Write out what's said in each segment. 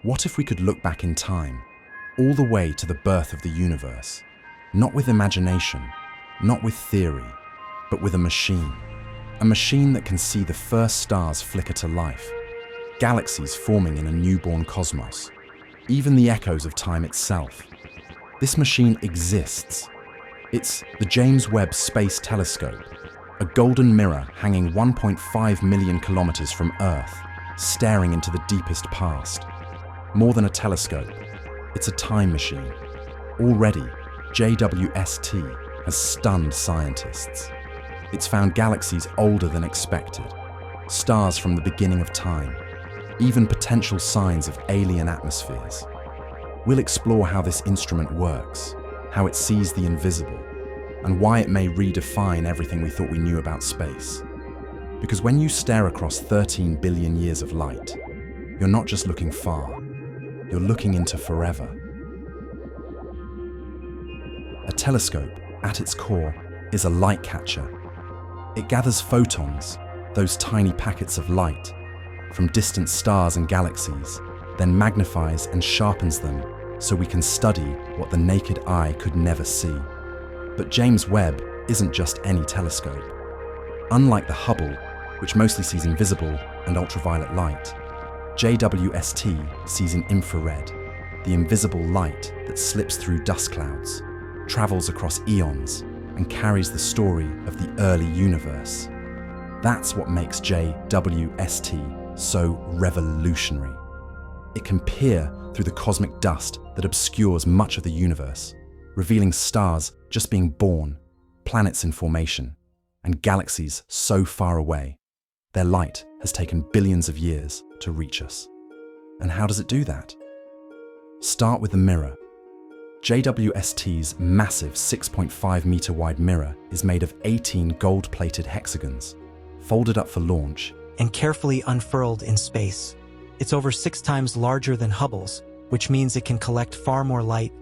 What if we could look back in time, all the way to the birth of the universe, not with imagination, not with theory, but with a machine that can see the first stars flicker to life, galaxies forming in a newborn cosmos, even the echoes of time itself. This machine exists. It's the James Webb Space Telescope, a golden mirror hanging 1.5 million kilometers from Earth, staring into the deepest past. More than a telescope, it's a time machine. Already, JWST has stunned scientists. It's found galaxies older than expected, stars from the beginning of time, even potential signs of alien atmospheres. We'll explore how this instrument works, how it sees the invisible, and why it may redefine everything we thought we knew about space. Because when you stare across 13 billion years of light, you're not just looking far, you're looking into forever. A telescope, at its core, is a light catcher. It gathers photons, those tiny packets of light, from distant stars and galaxies, then magnifies and sharpens them so we can study what the naked eye could never see. But James Webb isn't just any telescope. Unlike the Hubble, which mostly sees invisible and ultraviolet light, JWST sees in infrared, the invisible light that slips through dust clouds, travels across eons, and carries the story of the early universe. That's what makes JWST so revolutionary. It can peer through the cosmic dust that obscures much of the universe, revealing stars just being born, planets in formation, and galaxies so far away. Their light has taken billions of years to reach us. And how does it do that? Start with the mirror. JWST's massive 6.5 meter wide mirror is made of 18 gold-plated hexagons, folded up for launch, and carefully unfurled in space. It's over 6 times larger than Hubble's, which means it can collect far more light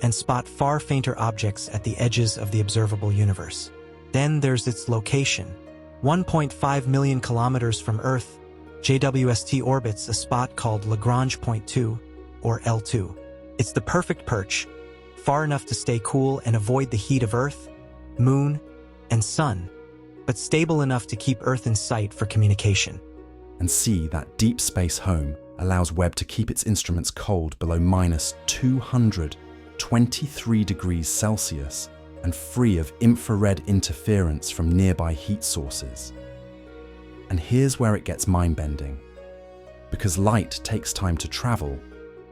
and spot far fainter objects at the edges of the observable universe. Then there's its location. 1.5 million kilometers from Earth, JWST orbits a spot called Lagrange Point 2, or L2. It's the perfect perch, far enough to stay cool and avoid the heat of Earth, Moon, and Sun, but stable enough to keep Earth in sight for communication. And see that deep space home allows Webb to keep its instruments cold below minus 223 degrees Celsius and free of infrared interference from nearby heat sources. And here's where it gets mind-bending. Because light takes time to travel,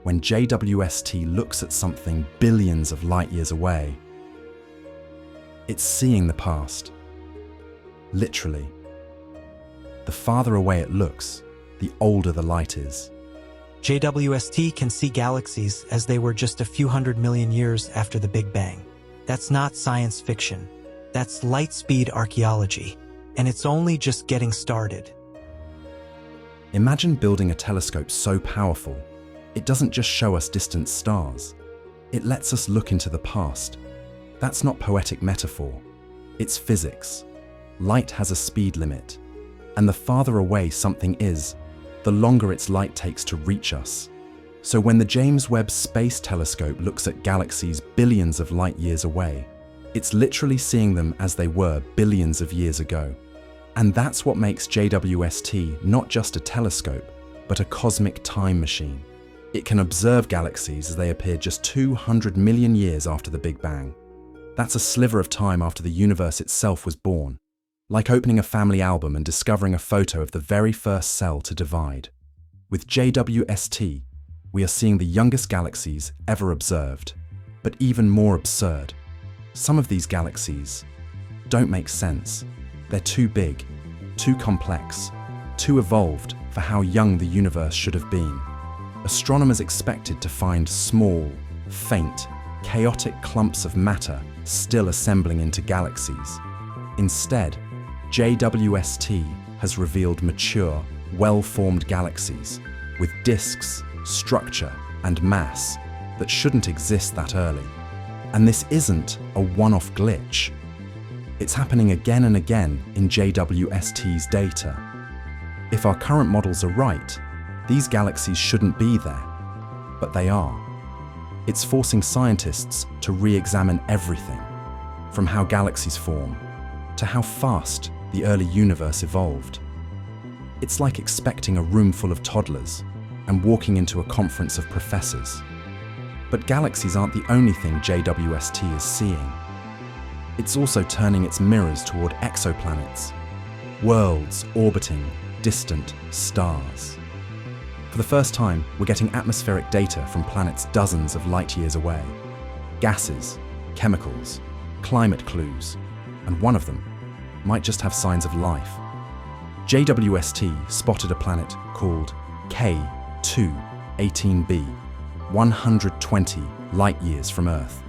when JWST looks at something billions of light years away, it's seeing the past. Literally. The farther away it looks, the older the light is. JWST can see galaxies as they were just a few 100 million years after the Big Bang. That's not science fiction. That's light-speed archaeology. And it's only just getting started. Imagine building a telescope so powerful, it doesn't just show us distant stars. It lets us look into the past. That's not poetic metaphor. It's physics. Light has a speed limit. And the farther away something is, the longer its light takes to reach us. So when the James Webb Space Telescope looks at galaxies billions of light years away, it's literally seeing them as they were billions of years ago. And that's what makes JWST not just a telescope, but a cosmic time machine. It can observe galaxies as they appear just 200 million years after the Big Bang. That's a sliver of time after the universe itself was born. Like opening a family album and discovering a photo of the very first cell to divide. With JWST, we are seeing the youngest galaxies ever observed, but even more absurd. Some of these galaxies don't make sense. They're too big, too complex, too evolved for how young the universe should have been. Astronomers expected to find small, faint, chaotic clumps of matter still assembling into galaxies. Instead, JWST has revealed mature, well-formed galaxies with disks, structure, and mass that shouldn't exist that early. And this isn't a one-off glitch. It's happening again and again in JWST's data. If our current models are right, these galaxies shouldn't be there. but they are. It's forcing scientists to re-examine everything, from how galaxies form to how fast the early universe evolved. It's like expecting a room full of toddlers and walking into a conference of professors. But galaxies aren't the only thing JWST is seeing. It's also turning its mirrors toward exoplanets, worlds orbiting distant stars. For the first time, we're getting atmospheric data from planets dozens of light years away. Gases, chemicals, climate clues, and one of them might just have signs of life. JWST spotted a planet called K2-18b, 120 light-years from Earth.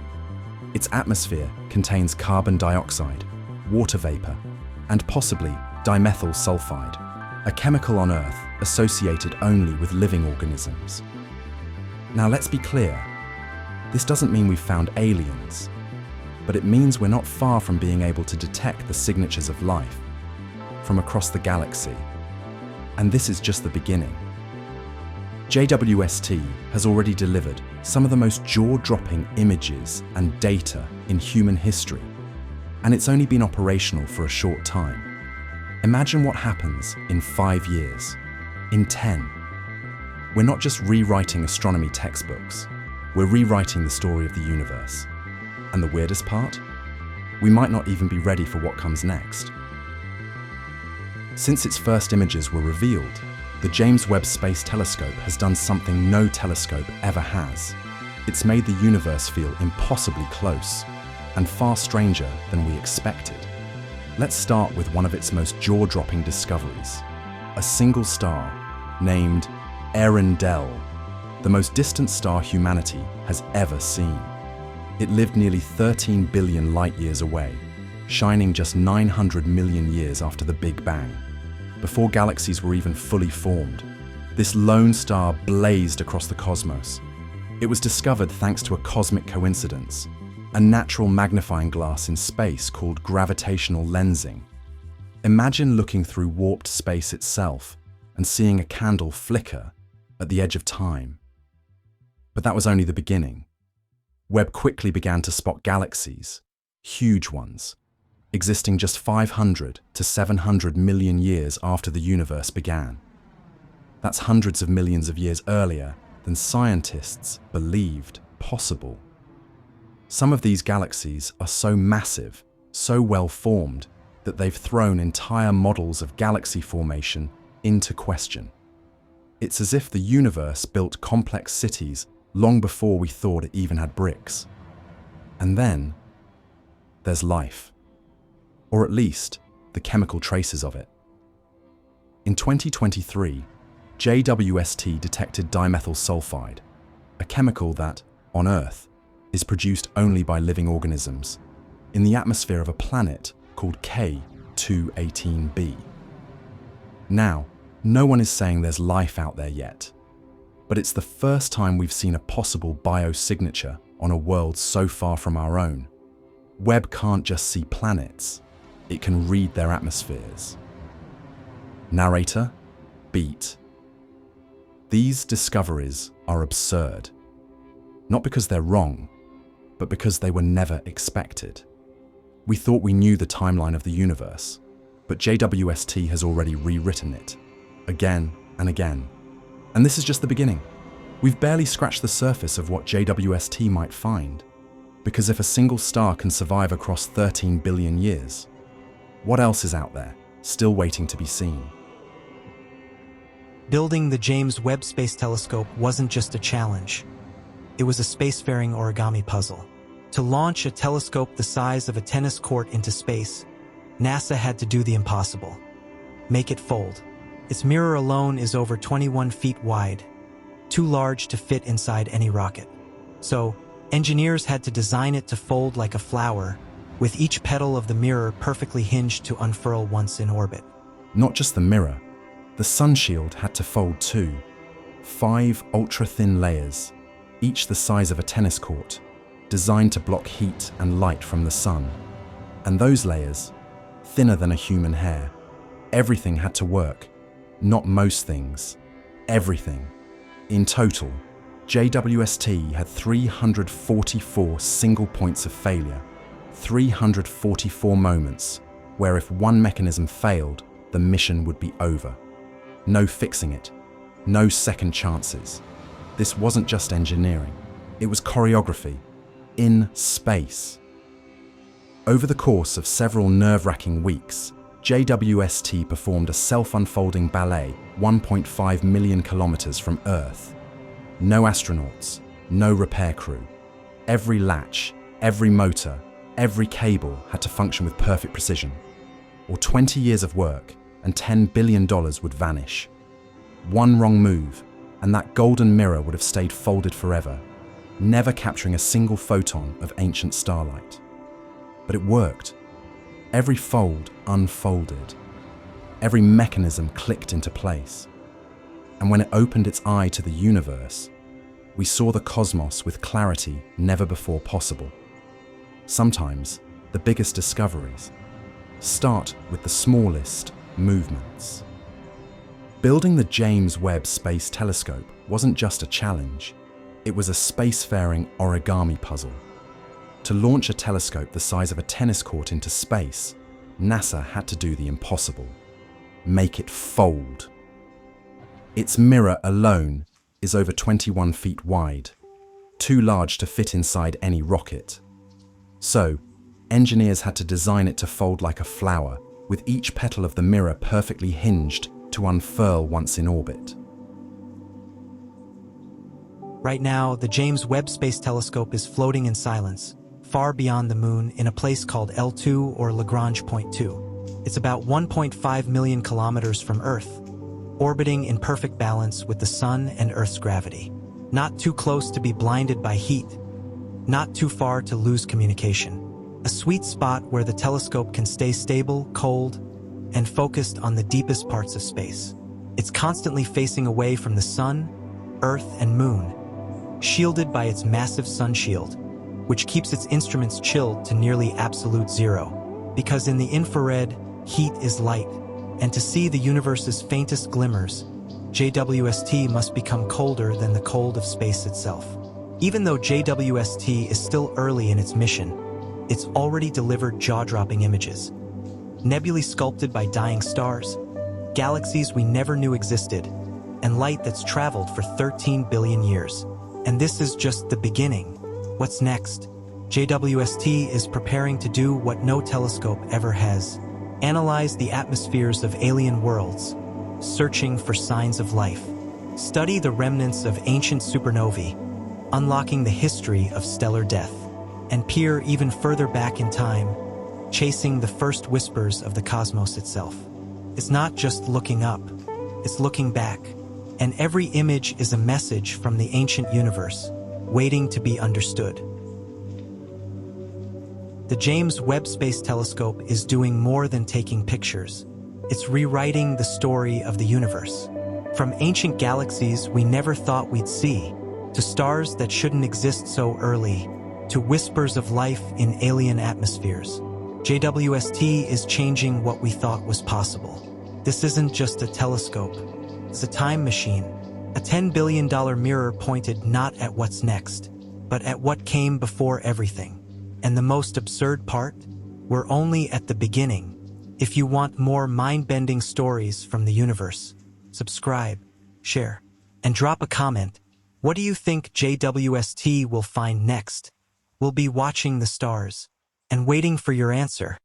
Its atmosphere contains carbon dioxide, water vapor, and possibly dimethyl sulfide, a chemical on Earth associated only with living organisms. Now let's be clear, this doesn't mean we've found aliens, but it means we're not far from being able to detect the signatures of life from across the galaxy. And this is just the beginning. JWST has already delivered some of the most jaw-dropping images and data in human history, and it's only been operational for a short time. Imagine what happens in 5 years, in 10. We're not just rewriting astronomy textbooks, we're rewriting the story of the universe. And the weirdest part? We might not even be ready for what comes next. Since its first images were revealed, the James Webb Space Telescope has done something no telescope ever has. It's made the universe feel impossibly close and far stranger than we expected. Let's start with one of its most jaw-dropping discoveries, a single star named Earendel, the most distant star humanity has ever seen. It lived nearly 13 billion light-years away, shining just 900 million years after the Big Bang. Before galaxies were even fully formed, this lone star blazed across the cosmos. It was discovered thanks to a cosmic coincidence, a natural magnifying glass in space called gravitational lensing. Imagine looking through warped space itself and seeing a candle flicker at the edge of time. But that was only the beginning. Webb quickly began to spot galaxies, huge ones, existing just 500 to 700 million years after the universe began. That's hundreds of millions of years earlier than scientists believed possible. Some of these galaxies are so massive, so well formed, that they've thrown entire models of galaxy formation into question. It's as if the universe built complex cities long before we thought it even had bricks. And then there's life, or at least the chemical traces of it. In 2023, JWST detected dimethyl sulfide, a chemical that, on Earth, is produced only by living organisms, in the atmosphere of a planet called K2-18b. Now, no one is saying there's life out there yet, but it's the first time we've seen a possible biosignature on a world so far from our own. Webb can't just see planets, it can read their atmospheres. Narrator, beat. These discoveries are absurd. Not because they're wrong, but because they were never expected. We thought we knew the timeline of the universe, but JWST has already rewritten it, again and again. And this is just the beginning. We've barely scratched the surface of what JWST might find, because if a single star can survive across 13 billion years, what else is out there, still waiting to be seen? Building the James Webb Space Telescope wasn't just a challenge. It was a spacefaring origami puzzle. To launch a telescope the size of a tennis court into space, NASA had to do the impossible. Make it fold. Its mirror alone is over 21 feet wide, too large to fit inside any rocket. So, engineers had to design it to fold like a flower, with each petal of the mirror perfectly hinged to unfurl once in orbit. Not just the mirror, the sun shield had to fold too. 5 ultra-thin layers, each the size of a tennis court, designed to block heat and light from the sun. And those layers, thinner than a human hair. Everything had to work. Not most things. Everything. In total, JWST had 344 single points of failure, 344 moments where if one mechanism failed, the mission would be over. No fixing it, no second chances. This wasn't just engineering, it was choreography, in space. Over the course of several nerve-wracking weeks, JWST performed a self-unfolding ballet 1.5 million kilometers from Earth. No astronauts, no repair crew. Every latch, every motor, every cable had to function with perfect precision. Or 20 years of work and $10 billion would vanish. One wrong move, and that golden mirror would have stayed folded forever, never capturing a single photon of ancient starlight. But it worked. Every fold unfolded. Every mechanism clicked into place. And when it opened its eye to the universe, we saw the cosmos with clarity never before possible. Sometimes, the biggest discoveries start with the smallest movements. Building the James Webb Space Telescope wasn't just a challenge, it was a spacefaring origami puzzle. To launch a telescope the size of a tennis court into space, NASA had to do the impossible: make it fold. Its mirror alone is over 21 feet wide, too large to fit inside any rocket. So, engineers had to design it to fold like a flower, with each petal of the mirror perfectly hinged to unfurl once in orbit. Right now, the James Webb Space Telescope is floating in silence, far beyond the moon in a place called L2 or Lagrange Point 2. It's about 1.5 million kilometers from Earth, orbiting in perfect balance with the Sun and Earth's gravity. Not too close to be blinded by heat, not too far to lose communication. A sweet spot where the telescope can stay stable, cold, and focused on the deepest parts of space. It's constantly facing away from the Sun, Earth, and Moon, shielded by its massive sun shield, which keeps its instruments chilled to nearly absolute zero. Because in the infrared, heat is light, and to see the universe's faintest glimmers, JWST must become colder than the cold of space itself. Even though JWST is still early in its mission, it's already delivered jaw-dropping images. Nebulae sculpted by dying stars, galaxies we never knew existed, and light that's traveled for 13 billion years. And this is just the beginning. What's next? JWST is preparing to do what no telescope ever has: analyze the atmospheres of alien worlds, searching for signs of life. Study the remnants of ancient supernovae, unlocking the history of stellar death. And peer even further back in time, chasing the first whispers of the cosmos itself. It's not just looking up, it's looking back. And every image is a message from the ancient universe, waiting to be understood. The James Webb Space Telescope is doing more than taking pictures. It's rewriting the story of the universe. From ancient galaxies we never thought we'd see, to stars that shouldn't exist so early, to whispers of life in alien atmospheres. JWST is changing what we thought was possible. This isn't just a telescope. It's a time machine, a $10 billion mirror pointed not at what's next, but at what came before everything. And the most absurd part? We're only at the beginning. If you want more mind-bending stories from the universe, subscribe, share, and drop a comment. What do you think JWST will find next? We'll be watching the stars and waiting for your answer.